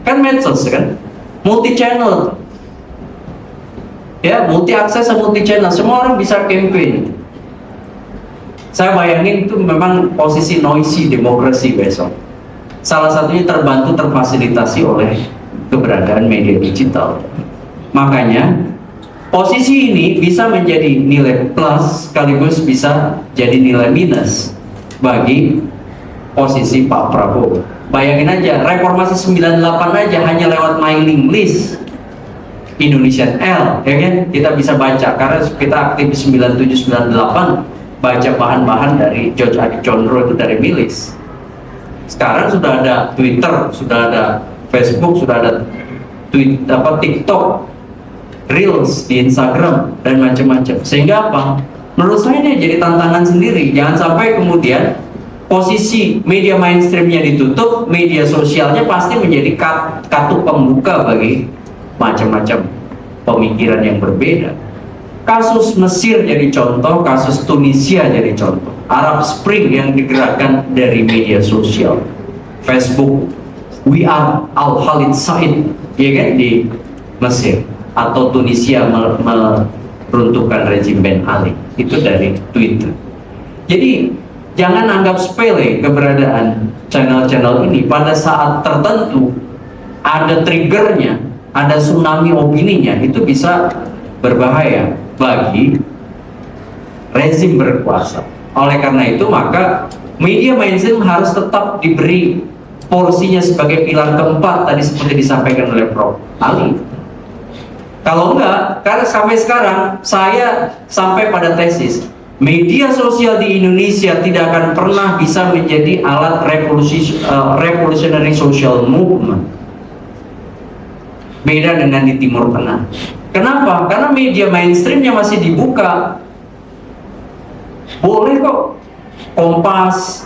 Speaker 2: kan multi channel ya, multi akses dan multi channel, semua orang bisa campaign. Saya bayangin itu memang posisi noisy demokrasi besok. Salah satunya terfasilitasi oleh keberadaan media digital. Makanya posisi ini bisa menjadi nilai plus sekaligus bisa jadi nilai minus bagi posisi Pak Prabowo. Bayangin aja, reformasi 98 aja hanya lewat mailing list Indonesian L, ya kan? Kita bisa baca karena kita aktif 97-98, baca bahan-bahan dari George Adi Condro itu dari milis. Sekarang sudah ada Twitter, sudah ada Facebook, sudah ada TikTok, Reels di Instagram dan macam-macam. Sehingga apa? Menurut saya ini jadi tantangan sendiri. Jangan sampai kemudian posisi media mainstreamnya ditutup, media sosialnya pasti menjadi katup pembuka bagi macam-macam pemikiran yang berbeda. Kasus Mesir jadi contoh, kasus Tunisia jadi contoh. Arab Spring yang digerakkan dari media sosial, Facebook, We Are Al Khalid Said, ya kan, di Mesir, atau Tunisia meruntuhkan rezim Ben Ali, itu dari Twitter. Jadi jangan anggap sepele keberadaan channel-channel ini. Pada saat tertentu ada triggernya, ada tsunami opininya, itu bisa berbahaya bagi rezim berkuasa. Oleh karena itu maka media mainstream harus tetap diberi porsinya sebagai pilar keempat tadi seperti disampaikan oleh Prof. Ali. Kalau enggak, karena sampai sekarang saya sampai pada tesis media sosial di Indonesia tidak akan pernah bisa menjadi alat revolutionary social movement. Beda dengan di Timur Tengah. Kenapa? Karena media mainstreamnya masih dibuka. Boleh kok Kompas,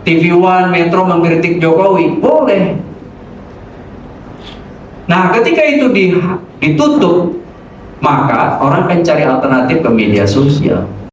Speaker 2: TV One, Metro mengkritik Jokowi, boleh. Nah, ketika itu ditutup, maka orang akan cari alternatif ke media sosial.